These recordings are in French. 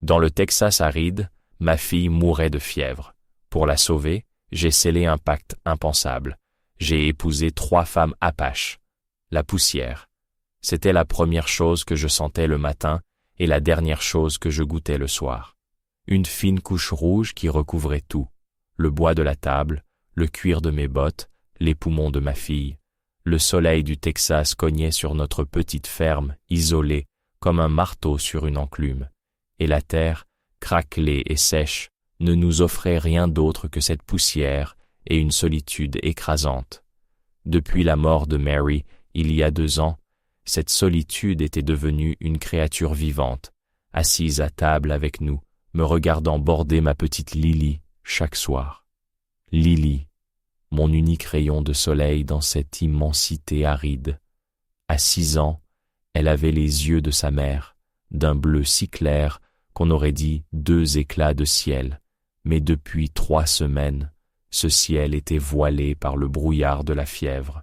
Dans le Texas aride, ma fille mourait de fièvre. Pour la sauver, j'ai scellé un pacte impensable. J'ai épousé 3 femmes apaches. La poussière. C'était la première chose que je sentais le matin et la dernière chose que je goûtais le soir. Une fine couche rouge qui recouvrait tout. Le bois de la table, le cuir de mes bottes, les poumons de ma fille. Le soleil du Texas cognait sur notre petite ferme, isolée, comme un marteau sur une enclume. Et la terre, craquelée et sèche, ne nous offrait rien d'autre que cette poussière et une solitude écrasante. Depuis la mort de Mary, il y a 2 ans, cette solitude était devenue une créature vivante, assise à table avec nous, me regardant border ma petite Lily chaque soir. Lily, mon unique rayon de soleil dans cette immensité aride. À 6 ans, elle avait les yeux de sa mère, d'un bleu si clair qu'on aurait dit 2 éclats de ciel, mais depuis 3 semaines, ce ciel était voilé par le brouillard de la fièvre,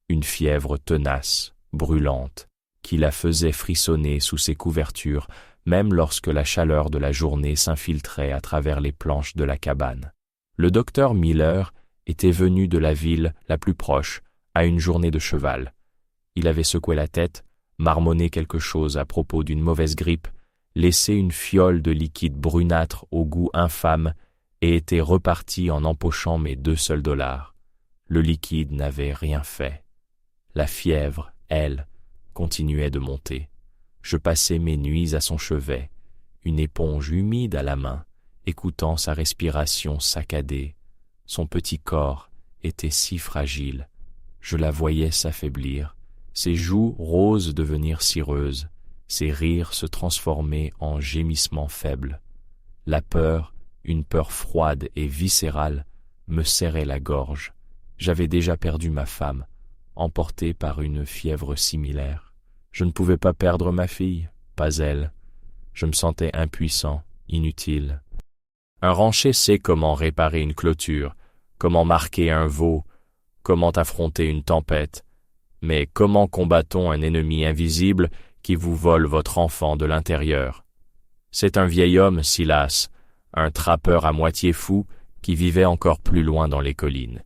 une fièvre tenace, brûlante, qui la faisait frissonner sous ses couvertures, même lorsque la chaleur de la journée s'infiltrait à travers les planches de la cabane. Le docteur Miller était venu de la ville la plus proche, à une journée de cheval. Il avait secoué la tête, marmonné quelque chose à propos d'une mauvaise grippe, laissé une fiole de liquide brunâtre au goût infâme et était reparti en empochant mes 2 seuls $. Le liquide n'avait rien fait. La fièvre, elle, continuait de monter. Je passais mes nuits à son chevet, une éponge humide à la main, écoutant sa respiration saccadée. Son petit corps était si fragile. Je la voyais s'affaiblir, ses joues roses devenir cireuses, ses rires se transformer en gémissements faibles. La peur, une peur froide et viscérale, me serrait la gorge. J'avais déjà perdu ma femme, emportée par une fièvre similaire. Je ne pouvais pas perdre ma fille, pas elle. Je me sentais impuissant, inutile. Un rancher sait comment réparer une clôture, comment marquer un veau, comment affronter une tempête. Mais comment combat-on un ennemi invisible qui vous vole votre enfant de l'intérieur? C'est un vieil homme, Silas, un trappeur à moitié fou qui vivait encore plus loin dans les collines,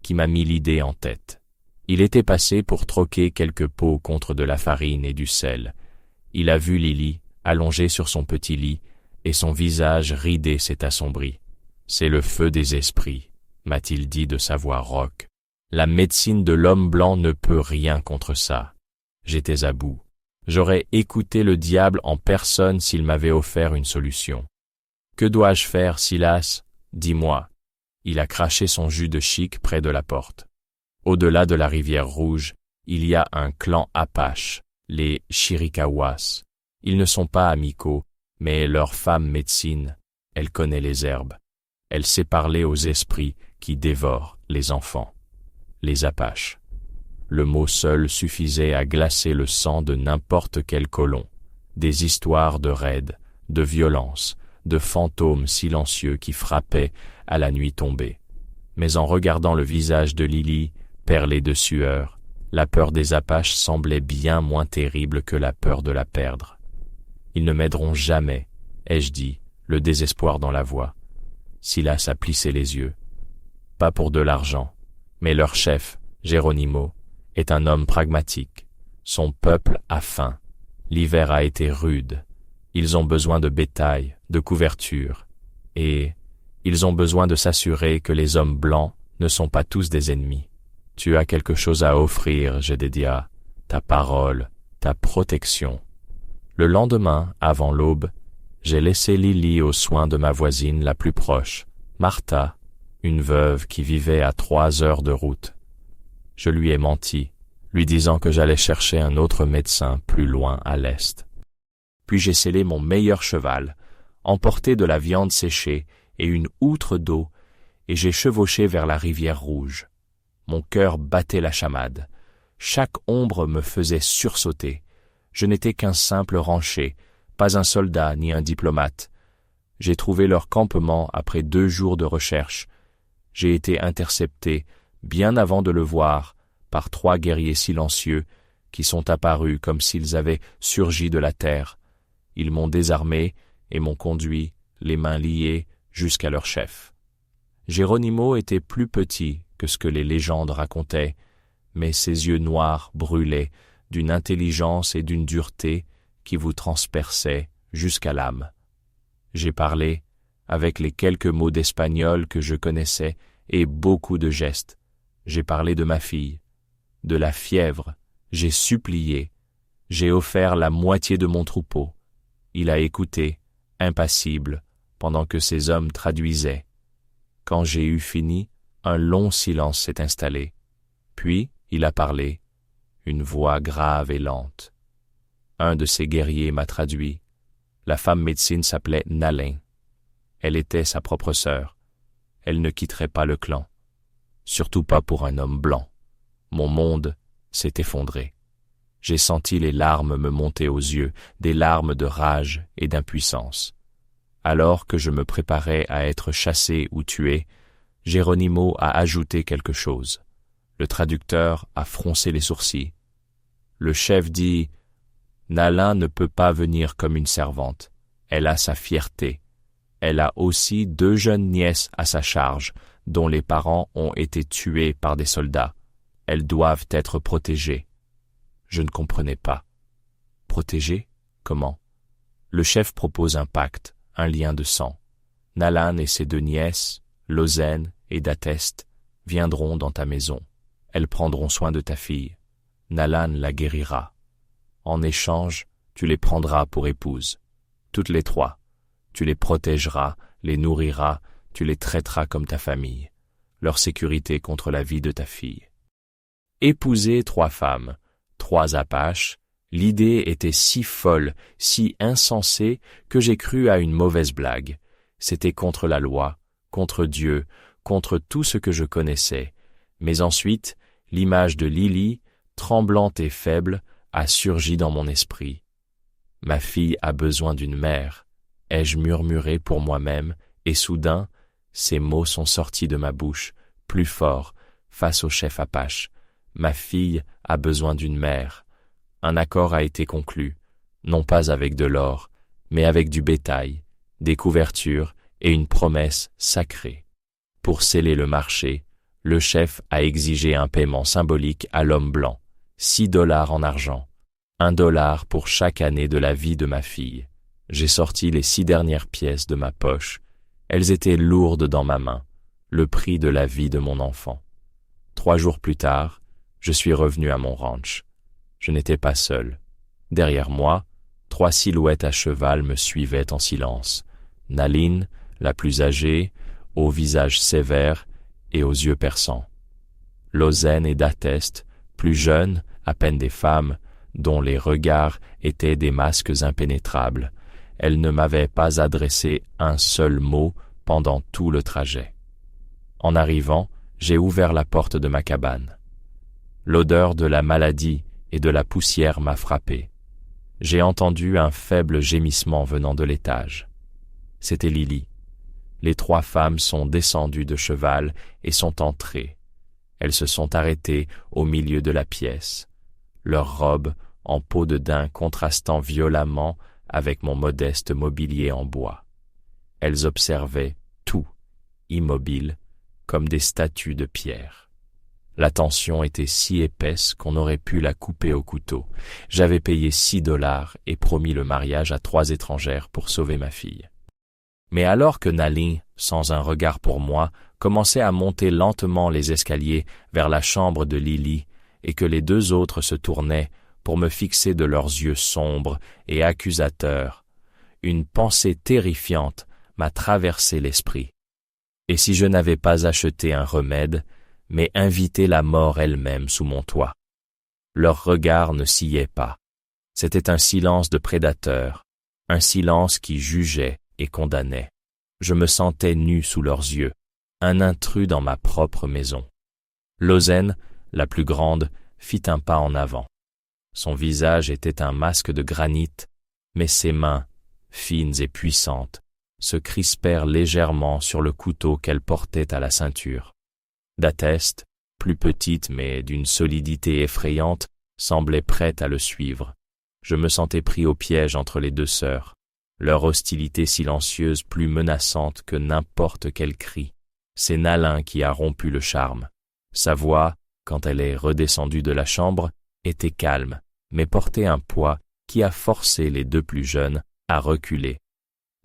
qui m'a mis l'idée en tête. Il était passé pour troquer quelques pots contre de la farine et du sel. Il a vu Lily, allongée sur son petit lit, et son visage ridé s'est assombri. « C'est le feu des esprits », m'a-t-il dit de sa voix rauque. « La médecine de l'homme blanc ne peut rien contre ça. » J'étais à bout. J'aurais écouté le diable en personne s'il m'avait offert une solution. « Que dois-je faire, Silas? Dis-moi. » Il a craché son jus de chic près de la porte. Au-delà de la rivière Rouge, il y a un clan apache, les Chiricahuas. Ils ne sont pas amicaux, mais leur femme médecine, elle connaît les herbes. Elle sait parler aux esprits qui dévorent les enfants. Les apaches. Le mot seul suffisait à glacer le sang de n'importe quel colon. Des histoires de raids, de violences, de fantômes silencieux qui frappaient à la nuit tombée. Mais en regardant le visage de Lily, perlé de sueur, la peur des Apaches semblait bien moins terrible que la peur de la perdre. Ils ne m'aideront jamais, ai-je dit, le désespoir dans la voix. Silas a plissé les yeux. Pas pour de l'argent, mais leur chef, Geronimo, est un homme pragmatique. Son peuple a faim. L'hiver a été rude. Ils ont besoin de bétail, de couverture, et ils ont besoin de s'assurer que les hommes blancs ne sont pas tous des ennemis. Tu as quelque chose à offrir, Jedediah, ta parole, ta protection. Le lendemain, avant l'aube, j'ai laissé Lily aux soins de ma voisine la plus proche, Martha, une veuve qui vivait à 3 heures de route. Je lui ai menti, lui disant que j'allais chercher un autre médecin plus loin à l'est. Puis j'ai sellé mon meilleur cheval, emporté de la viande séchée et une outre d'eau, et j'ai chevauché vers la rivière Rouge. Mon cœur battait la chamade. Chaque ombre me faisait sursauter. Je n'étais qu'un simple rancher, pas un soldat ni un diplomate. J'ai trouvé leur campement après 2 jours de recherche. J'ai été intercepté, bien avant de le voir, par 3 guerriers silencieux qui sont apparus comme s'ils avaient surgi de la terre. Ils m'ont désarmé et m'ont conduit, les mains liées, jusqu'à leur chef. Geronimo était plus petit que ce que les légendes racontaient, mais ses yeux noirs brûlaient d'une intelligence et d'une dureté qui vous transperçaient jusqu'à l'âme. J'ai parlé, avec les quelques mots d'espagnol que je connaissais et beaucoup de gestes. J'ai parlé de ma fille, de la fièvre, j'ai supplié, j'ai offert la moitié de mon troupeau. Il a écouté, impassible, pendant que ces hommes traduisaient. Quand j'ai eu fini, un long silence s'est installé. Puis, il a parlé, une voix grave et lente. Un de ses guerriers m'a traduit. La femme médecine s'appelait Nalin. Elle était sa propre sœur. Elle ne quitterait pas le clan. Surtout pas pour un homme blanc. Mon monde s'est effondré. J'ai senti les larmes me monter aux yeux, des larmes de rage et d'impuissance. Alors que je me préparais à être chassé ou tué, Geronimo a ajouté quelque chose. Le traducteur a froncé les sourcils. Le chef dit « Nalin ne peut pas venir comme une servante. Elle a sa fierté. Elle a aussi 2 jeunes nièces à sa charge, dont les parents ont été tués par des soldats. Elles doivent être protégées. » Je ne comprenais pas. Protégées? Comment? Le chef propose un pacte, un lien de sang. Nalin et ses 2 nièces, Lozène et Dateste, viendront dans ta maison. Elles prendront soin de ta fille. Nalin la guérira. En échange, tu les prendras pour épouses. Toutes les 3. Tu les protégeras, les nourriras, tu les traiteras comme ta famille. Leur sécurité contre la vie de ta fille. Épouser 3 femmes, 3 Apaches, l'idée était si folle, si insensée que j'ai cru à une mauvaise blague. C'était contre la loi, contre Dieu, contre tout ce que je connaissais. Mais ensuite, l'image de Lily, tremblante et faible, a surgi dans mon esprit. Ma fille a besoin d'une mère, ai-je murmuré pour moi-même, et soudain, ces mots sont sortis de ma bouche, plus forts, face au chef Apache. Ma fille a besoin d'une mère. Un accord a été conclu, non pas avec de l'or, mais avec du bétail, des couvertures et une promesse sacrée. Pour sceller le marché, le chef a exigé un paiement symbolique à l'homme blanc, $6 en argent, $1 pour chaque année de la vie de ma fille. J'ai sorti les 6 dernières pièces de ma poche. Elles étaient lourdes dans ma main, le prix de la vie de mon enfant. 3 jours plus tard, je suis revenu à mon ranch. Je n'étais pas seul. Derrière moi, 3 silhouettes à cheval me suivaient en silence. Nalin, la plus âgée, au visage sévère et aux yeux perçants. Lozène et Dateste, plus jeunes, à peine des femmes, dont les regards étaient des masques impénétrables. Elles ne m'avaient pas adressé un seul mot pendant tout le trajet. En arrivant, j'ai ouvert la porte de ma cabane. L'odeur de la maladie et de la poussière m'a frappé. J'ai entendu un faible gémissement venant de l'étage. C'était Lily. Les 3 femmes sont descendues de cheval et sont entrées. Elles se sont arrêtées au milieu de la pièce, leurs robes en peau de daim contrastant violemment avec mon modeste mobilier en bois. Elles observaient tout, immobiles, comme des statues de pierre. La tension était si épaisse qu'on aurait pu la couper au couteau. J'avais payé $6 et promis le mariage à 3 étrangères pour sauver ma fille. Mais alors que Nalin, sans un regard pour moi, commençait à monter lentement les escaliers vers la chambre de Lily et que les 2 autres se tournaient pour me fixer de leurs yeux sombres et accusateurs, une pensée terrifiante m'a traversé l'esprit. Et si je n'avais pas acheté un remède, mais invité la mort elle-même sous mon toit? Leurs regards ne sciaient pas. C'était un silence de prédateur, un silence qui jugeait et condamnait. Je me sentais nu sous leurs yeux, un intrus dans ma propre maison. Lozène, la plus grande, fit un pas en avant. Son visage était un masque de granit, mais ses mains, fines et puissantes, se crispèrent légèrement sur le couteau qu'elle portait à la ceinture. Dateste, plus petite mais d'une solidité effrayante, semblait prête à le suivre. Je me sentais pris au piège entre les 2 sœurs. leur hostilité silencieuse plus menaçante que n'importe quel cri. C'est Nalin qui a rompu le charme. Sa voix, quand elle est redescendue de la chambre, était calme, mais portait un poids qui a forcé les deux plus jeunes à reculer.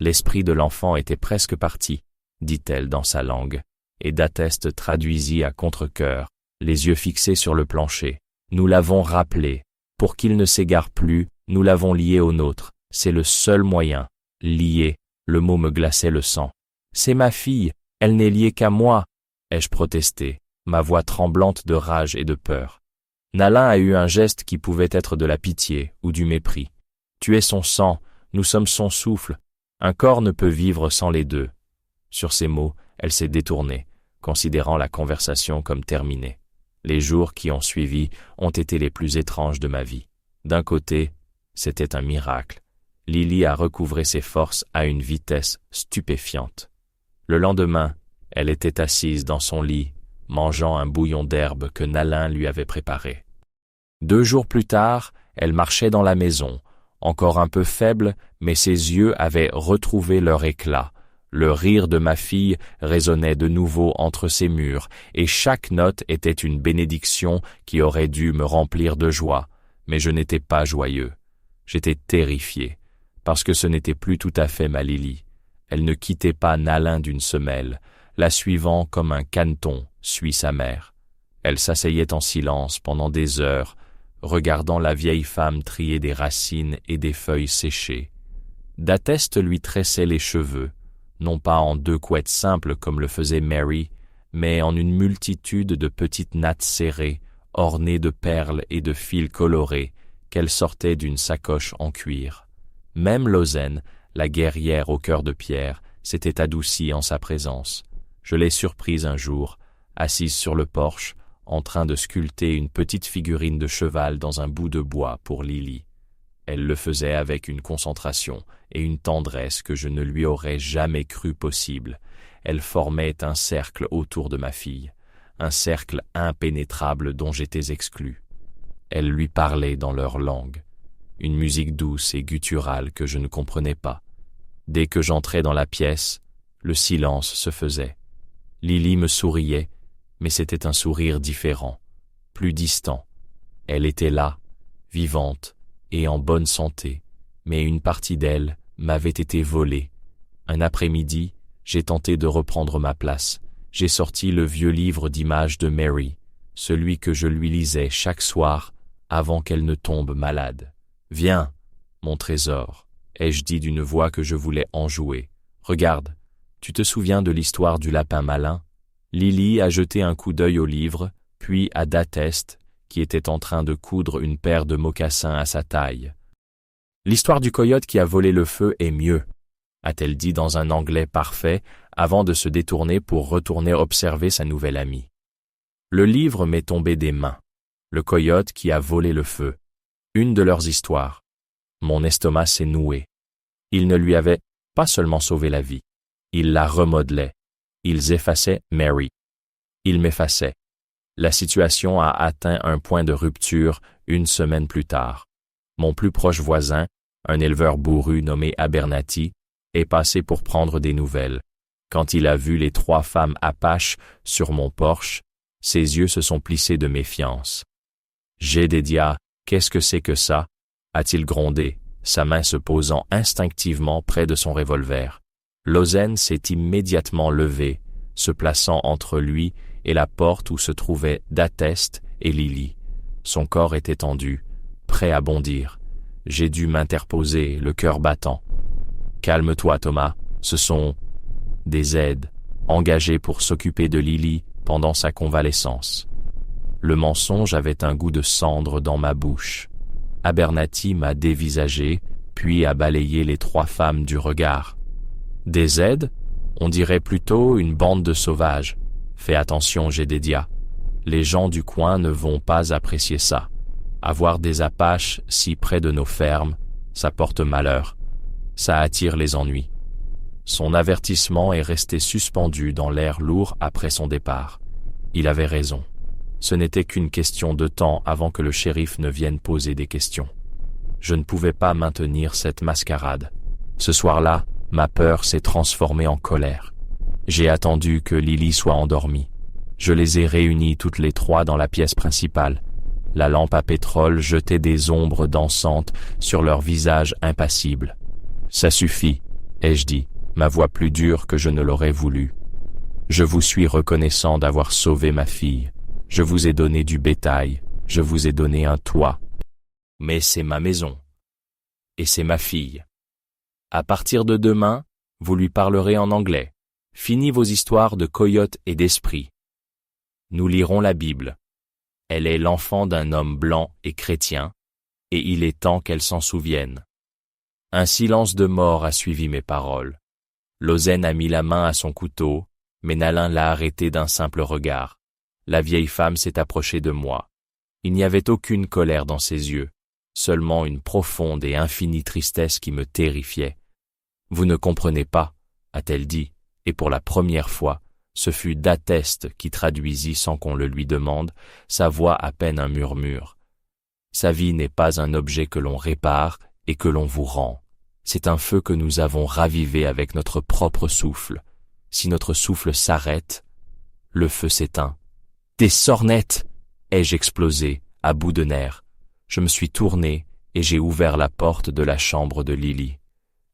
L'esprit de l'enfant était presque parti, dit-elle dans sa langue, et D'Ateste traduisit à contre-cœur, les yeux fixés sur le plancher. Nous l'avons rappelé. Pour qu'il ne s'égare plus, nous l'avons lié au nôtre. C'est le seul moyen. Lié, le mot me glaçait le sang. C'est ma fille, elle n'est liée qu'à moi, ai-je protesté, ma voix tremblante de rage et de peur. Nalin a eu un geste qui pouvait être de la pitié ou du mépris. Tu es son sang, nous sommes son souffle. Un corps ne peut vivre sans les deux. Sur ces mots, elle s'est détournée, considérant la conversation comme terminée. Les jours qui ont suivi ont été les plus étranges de ma vie. D'un côté, c'était un miracle. Lily a recouvré ses forces à une vitesse stupéfiante. Le lendemain, elle était assise dans son lit, mangeant un bouillon d'herbe que Nalin lui avait préparé. 2 jours plus tard, elle marchait dans la maison, encore un peu faible, mais ses yeux avaient retrouvé leur éclat. Le rire de ma fille résonnait de nouveau entre ses murs, et chaque note était une bénédiction qui aurait dû me remplir de joie, mais je n'étais pas joyeux. J'étais terrifié, parce que ce n'était plus tout à fait ma Lily. Elle ne quittait pas Nalin d'une semelle, la suivant comme un caneton suit sa mère. Elle s'asseyait en silence pendant des heures, regardant la vieille femme trier des racines et des feuilles séchées. D'Ateste lui tressait les cheveux, non pas en 2 couettes simples comme le faisait Mary, mais en une multitude de petites nattes serrées, ornées de perles et de fils colorés, qu'elle sortait d'une sacoche en cuir. Même Lozen, la guerrière au cœur de pierre, s'était adoucie en sa présence. Je l'ai surprise un jour, assise sur le porche, en train de sculpter une petite figurine de cheval dans un bout de bois pour Lily. Elle le faisait avec une concentration et une tendresse que je ne lui aurais jamais cru possible. Elle formait un cercle autour de ma fille, un cercle impénétrable dont j'étais exclu. Elle lui parlait dans leur langue, une musique douce et gutturale que je ne comprenais pas. Dès que j'entrais dans la pièce, le silence se faisait. Lily me souriait, mais c'était un sourire différent, plus distant. Elle était là, vivante, et en bonne santé, mais une partie d'elle m'avait été volée. Un après-midi, j'ai tenté de reprendre ma place. J'ai sorti le vieux livre d'images de Mary, celui que je lui lisais chaque soir avant qu'elle ne tombe malade. « Viens, mon trésor », ai-je dit d'une voix que je voulais enjouer. « Regarde, tu te souviens de l'histoire du lapin malin ?» Lily a jeté un coup d'œil au livre, puis à D'Ateste, qui était en train de coudre une paire de mocassins à sa taille. « L'histoire du coyote qui a volé le feu est mieux, » a-t-elle dit dans un anglais parfait, avant de se détourner pour retourner observer sa nouvelle amie. Le livre m'est tombé des mains. Le coyote qui a volé le feu. Une de leurs histoires. Mon estomac s'est noué. Ils ne lui avaient pas seulement sauvé la vie. Ils la remodelaient. Ils effaçaient Mary. Ils m'effaçaient. La situation a atteint un point de rupture 1 semaine plus tard. Mon plus proche voisin, un éleveur bourru nommé Abernathy, est passé pour prendre des nouvelles. Quand il a vu les 3 femmes apaches sur mon porche, ses yeux se sont plissés de méfiance. « Jedediah, qu'est-ce que c'est que ça ?» a-t-il grondé, sa main se posant instinctivement près de son revolver. Lozen s'est immédiatement levé, se plaçant entre lui et la porte où se trouvaient D'Ateste et Lily. Son corps était tendu, prêt à bondir. J'ai dû m'interposer, le cœur battant. « Calme-toi, Thomas, ce sont des aides, engagés pour s'occuper de Lily pendant sa convalescence. » Le mensonge avait un goût de cendre dans ma bouche. Abernathy m'a dévisagé, puis a balayé les 3 femmes du regard. « Des aides ? On dirait plutôt une bande de sauvages. Fais attention, Jedediah. Les gens du coin ne vont pas apprécier ça. Avoir des Apaches si près de nos fermes, ça porte malheur. Ça attire les ennuis. » Son avertissement est resté suspendu dans l'air lourd après son départ. Il avait raison. Ce n'était qu'une question de temps avant que le shérif ne vienne poser des questions. Je ne pouvais pas maintenir cette mascarade. Ce soir-là, ma peur s'est transformée en colère. J'ai attendu que Lily soit endormie. Je les ai réunies toutes les trois dans la pièce principale. La lampe à pétrole jetait des ombres dansantes sur leurs visages impassibles. « Ça suffit », ai-je dit, ma voix plus dure que je ne l'aurais voulu. « Je vous suis reconnaissant d'avoir sauvé ma fille. Je vous ai donné du bétail, je vous ai donné un toit. Mais c'est ma maison. Et c'est ma fille. À partir de demain, vous lui parlerez en anglais. Fini vos histoires de coyotes et d'esprits. Nous lirons la Bible. Elle est l'enfant d'un homme blanc et chrétien, et il est temps qu'elle s'en souvienne. » Un silence de mort a suivi mes paroles. Lozen a mis la main à son couteau, mais Nalin l'a arrêté d'un simple regard. La vieille femme s'est approchée de moi. Il n'y avait aucune colère dans ses yeux, seulement une profonde et infinie tristesse qui me terrifiait. « Vous ne comprenez pas, a-t-elle dit, et pour la première fois, ce fut d'Atteste qui traduisit sans qu'on le lui demande, sa voix à peine un murmure. Sa vie n'est pas un objet que l'on répare et que l'on vous rend. C'est un feu que nous avons ravivé avec notre propre souffle. Si notre souffle s'arrête, le feu s'éteint. Des sornettes! Ai-je explosé, à bout de nerfs. Je me suis tourné et j'ai ouvert la porte de la chambre de Lily.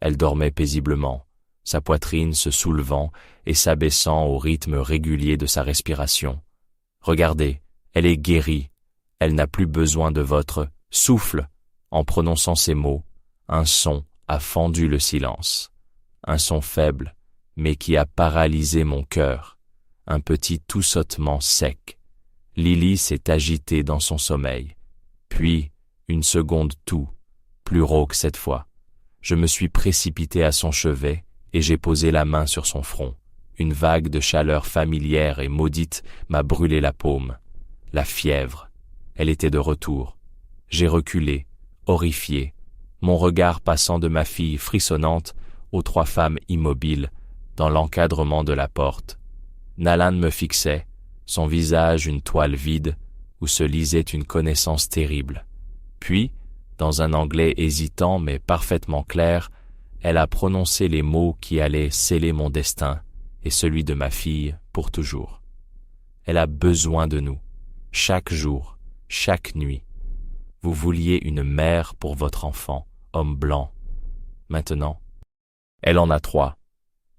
Elle dormait paisiblement, sa poitrine se soulevant et s'abaissant au rythme régulier de sa respiration. Regardez, elle est guérie. Elle n'a plus besoin de votre souffle. En prononçant ces mots, un son a fendu le silence. Un son faible, mais qui a paralysé mon cœur. Un petit toussotement sec. Lily s'est agitée dans son sommeil. Puis, une seconde tout, plus rauque cette fois. Je me suis précipité à son chevet et j'ai posé la main sur son front. Une vague de chaleur familière et maudite m'a brûlé la paume. La fièvre. Elle était de retour. J'ai reculé, horrifié, mon regard passant de ma fille frissonnante aux trois femmes immobiles dans l'encadrement de la porte. Nalin me fixait, son visage une toile vide où se lisait une connaissance terrible. Puis, dans un anglais hésitant mais parfaitement clair, elle a prononcé les mots qui allaient sceller mon destin et celui de ma fille pour toujours. Elle a besoin de nous, chaque jour, chaque nuit. Vous vouliez une mère pour votre enfant, homme blanc. Maintenant, elle en a 3.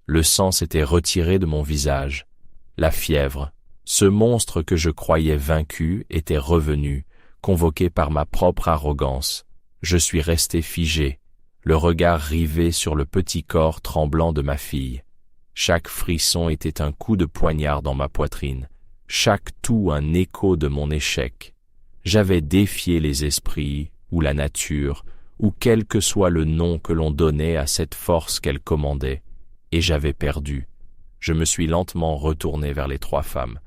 Le sang s'était retiré de mon visage. La fièvre, ce monstre que je croyais vaincu, était revenu, convoqué par ma propre arrogance. Je suis resté figé, le regard rivé sur le petit corps tremblant de ma fille. Chaque frisson était un coup de poignard dans ma poitrine, chaque toux un écho de mon échec. J'avais défié les esprits, ou la nature, ou quel que soit le nom que l'on donnait à cette force qu'elle commandait, et j'avais perdu. Je me suis lentement retourné vers les 3 femmes.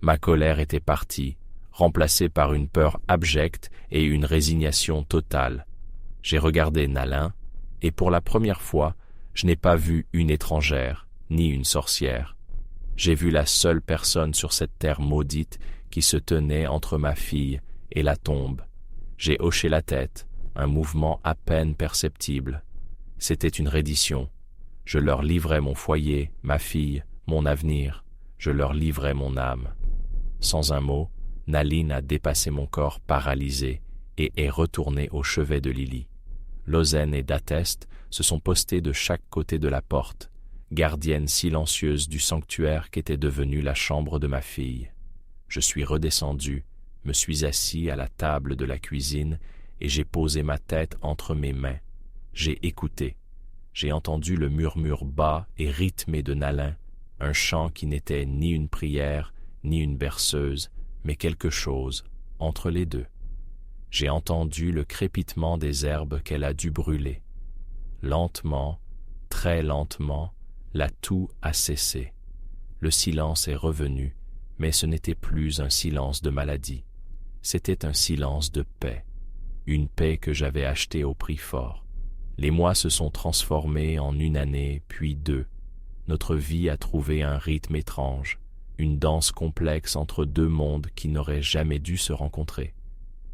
Ma colère était partie, remplacée par une peur abjecte et une résignation totale. J'ai regardé Nalin, et pour la première fois, je n'ai pas vu une étrangère, ni une sorcière. J'ai vu la seule personne sur cette terre maudite qui se tenait entre ma fille et la tombe. J'ai hoché la tête, un mouvement à peine perceptible. C'était une reddition. Je leur livrais mon foyer, ma fille, mon avenir. Je leur livrais mon âme. Sans un mot, Nalin a dépassé mon corps paralysé et est retourné au chevet de Lily. Lozen et D'Atteste se sont postés de chaque côté de la porte, gardiennes silencieuses du sanctuaire qu'était devenue la chambre de ma fille. Je suis redescendu, me suis assis à la table de la cuisine et j'ai posé ma tête entre mes mains. J'ai écouté. J'ai entendu le murmure bas et rythmé de Nalin, un chant qui n'était ni une prière, ni une berceuse, mais quelque chose entre les deux. J'ai entendu le crépitement des herbes qu'elle a dû brûler. Lentement, très lentement, la toux a cessé. Le silence est revenu, mais ce n'était plus un silence de maladie. C'était un silence de paix, une paix que j'avais achetée au prix fort. Les mois se sont transformés en 1 année, puis 2. Notre vie a trouvé un rythme étrange, une danse complexe entre 2 mondes qui n'auraient jamais dû se rencontrer.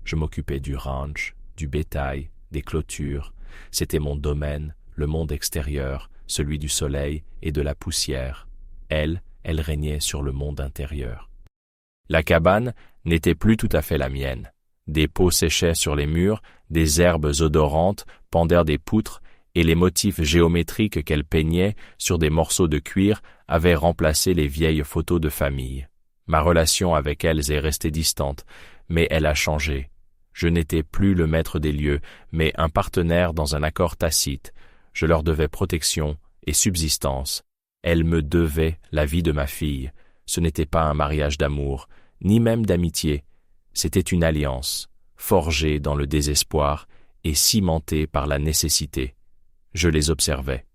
Je m'occupais du ranch, du bétail, des clôtures. C'était mon domaine, le monde extérieur, celui du soleil et de la poussière. Elle régnait sur le monde intérieur. La cabane n'était plus tout à fait la mienne. Des pots séchaient sur les murs, des herbes odorantes pendèrent des poutres, et les motifs géométriques qu'elle peignait sur des morceaux de cuir avaient remplacé les vieilles photos de famille. Ma relation avec elles est restée distante, mais elle a changé. Je n'étais plus le maître des lieux, mais un partenaire dans un accord tacite. Je leur devais protection et subsistance. Elles me devaient la vie de ma fille. Ce n'était pas un mariage d'amour, ni même d'amitié. C'était une alliance, forgée dans le désespoir et cimentée par la nécessité. Je les observais.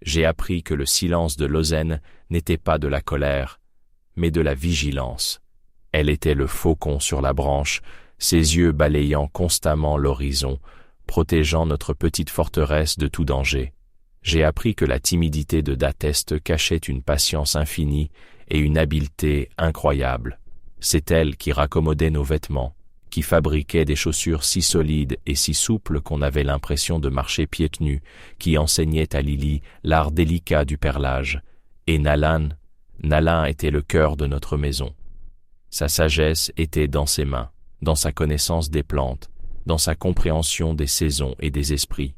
J'ai appris que le silence de Lozen n'était pas de la colère, mais de la vigilance. Elle était le faucon sur la branche, ses yeux balayant constamment l'horizon, protégeant notre petite forteresse de tout danger. J'ai appris que la timidité de Dateste cachait une patience infinie et une habileté incroyable. C'est elle qui raccommodait nos vêtements, qui fabriquait des chaussures si solides et si souples qu'on avait l'impression de marcher pieds nus, qui enseignait à Lily l'art délicat du perlage. Et Nalin était le cœur de notre maison. Sa sagesse était dans ses mains, dans sa connaissance des plantes, dans sa compréhension des saisons et des esprits.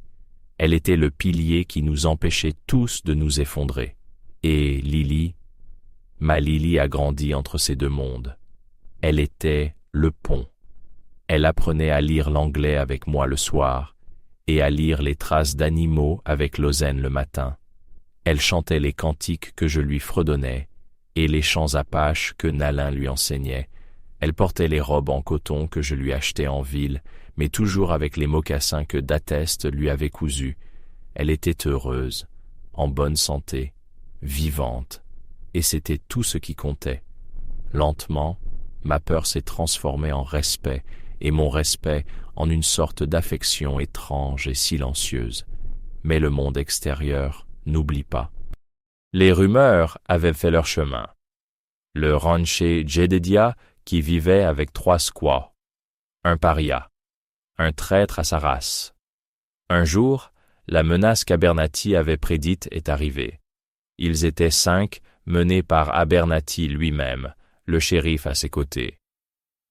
Elle était le pilier qui nous empêchait tous de nous effondrer. Et Lily, ma Lily a grandi entre ces deux mondes. Elle était le pont. Elle apprenait à lire l'anglais avec moi le soir et à lire les traces d'animaux avec Lozen le matin. Elle chantait les cantiques que je lui fredonnais et les chants apaches que Nalin lui enseignait. Elle portait les robes en coton que je lui achetais en ville, mais toujours avec les mocassins que Dateste lui avait cousus. Elle était heureuse, en bonne santé, vivante, et c'était tout ce qui comptait. Lentement, ma peur s'est transformée en respect, et mon respect en une sorte d'affection étrange et silencieuse. Mais le monde extérieur n'oublie pas. Les rumeurs avaient fait leur chemin. Le rancher Jedediah, qui vivait avec 3 squaws, un paria, un traître à sa race. Un jour, la menace qu'Abernathy avait prédite est arrivée. Ils étaient 5, menés par Abernathy lui-même, le shérif à ses côtés.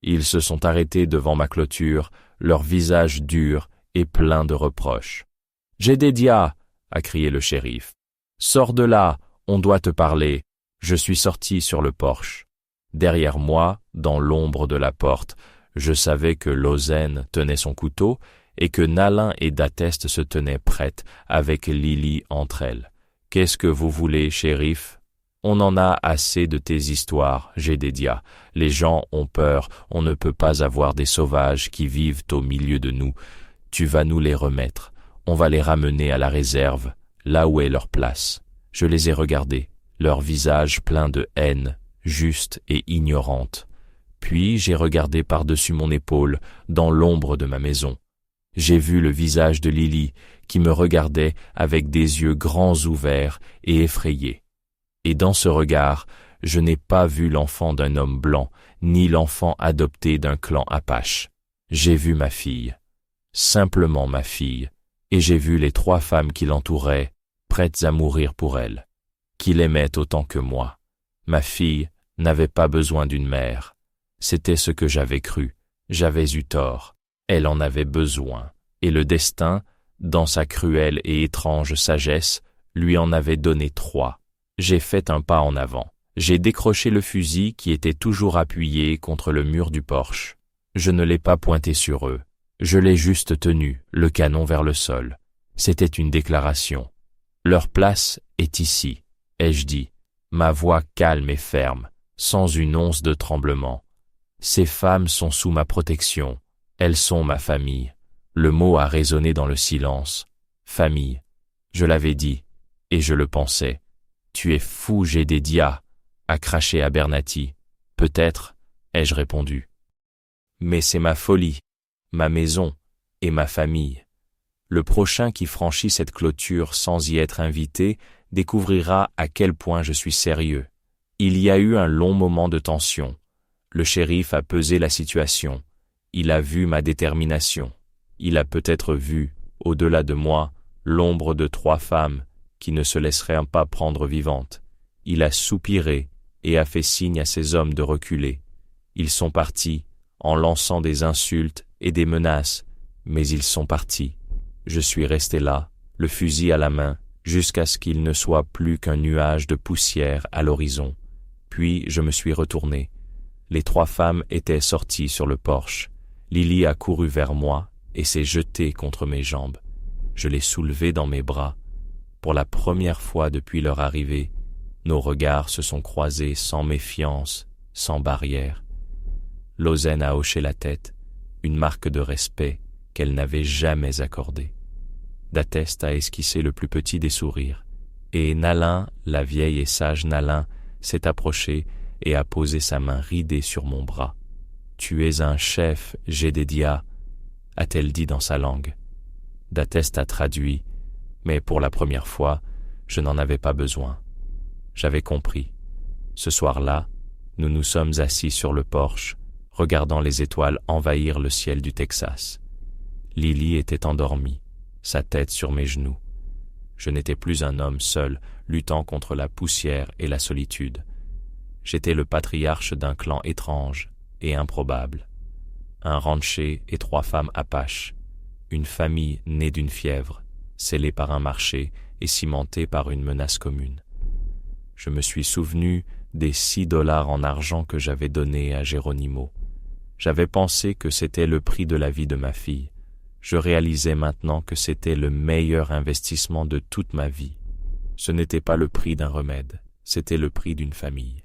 Ils se sont arrêtés devant ma clôture, leur visage dur et plein de reproches. « Jedediah !» a crié le shérif. « Sors de là, on doit te parler. » Je suis sorti sur le porche. Derrière moi, dans l'ombre de la porte, je savais que Lozen tenait son couteau et que Nalin et Dateste se tenaient prêtes avec Lily entre elles. « Qu'est-ce que vous voulez, shérif ?» « On en a assez de tes histoires, Jedediah. Les gens ont peur, on ne peut pas avoir des sauvages qui vivent au milieu de nous. Tu vas nous les remettre. On va les ramener à la réserve, là où est leur place. » Je les ai regardés, leurs visages pleins de haine, juste et ignorante. Puis j'ai regardé par-dessus mon épaule, dans l'ombre de ma maison. J'ai vu le visage de Lily, qui me regardait avec des yeux grands ouverts et effrayés. Et dans ce regard, je n'ai pas vu l'enfant d'un homme blanc, ni l'enfant adopté d'un clan apache. J'ai vu ma fille, simplement ma fille, et j'ai vu les 3 femmes qui l'entouraient, prêtes à mourir pour elle, qui l'aimaient autant que moi. Ma fille n'avait pas besoin d'une mère. C'était ce que j'avais cru. J'avais eu tort. Elle en avait besoin. Et le destin, dans sa cruelle et étrange sagesse, lui en avait donné 3. J'ai fait un pas en avant. J'ai décroché le fusil qui était toujours appuyé contre le mur du porche. Je ne l'ai pas pointé sur eux. Je l'ai juste tenu, le canon vers le sol. C'était une déclaration. Leur place est ici, ai-je dit, ma voix calme et ferme, sans une once de tremblement. Ces femmes sont sous ma protection. Elles sont ma famille. Le mot a résonné dans le silence. Famille. Je l'avais dit, et je le pensais. Tu es fou, Jedediah, a craché Abernathy. Peut-être, ai-je répondu. Mais c'est ma folie, ma maison et ma famille. Le prochain qui franchit cette clôture sans y être invité découvrira à quel point je suis sérieux. Il y a eu un long moment de tension. Le shérif a pesé la situation. Il a vu ma détermination. Il a peut-être vu, au-delà de moi, l'ombre de 3 femmes qui ne se laisseraient pas prendre vivantes. Il a soupiré et a fait signe à ses hommes de reculer. Ils sont partis, en lançant des insultes et des menaces, mais ils sont partis. Je suis resté là, le fusil à la main, jusqu'à ce qu'il ne soit plus qu'un nuage de poussière à l'horizon. Puis je me suis retourné. Les 3 femmes étaient sorties sur le porche. Lily a couru vers moi et s'est jetée contre mes jambes. Je l'ai soulevée dans mes bras. Pour la première fois depuis leur arrivée, nos regards se sont croisés sans méfiance, sans barrière. Lozen a hoché la tête, une marque de respect qu'elle n'avait jamais accordée. D'Atest a esquissé le plus petit des sourires, et Nalin, la vieille et sage Nalin, s'est approchée et a posé sa main ridée sur mon bras. « Tu es un chef, Jedediah » a-t-elle dit dans sa langue. D'Atest a traduit, mais pour la première fois, je n'en avais pas besoin. J'avais compris. Ce soir-là, nous nous sommes assis sur le porche, regardant les étoiles envahir le ciel du Texas. Lily était endormie, sa tête sur mes genoux. Je n'étais plus un homme seul, luttant contre la poussière et la solitude. J'étais le patriarche d'un clan étrange et improbable. Un rancher et 3 femmes apaches, une famille née d'une fièvre, scellée par un marché et cimentée par une menace commune. Je me suis souvenu des $6 en argent que j'avais donnés à Geronimo. J'avais pensé que c'était le prix de la vie de ma fille. Je réalisais maintenant que c'était le meilleur investissement de toute ma vie. Ce n'était pas le prix d'un remède, c'était le prix d'une famille.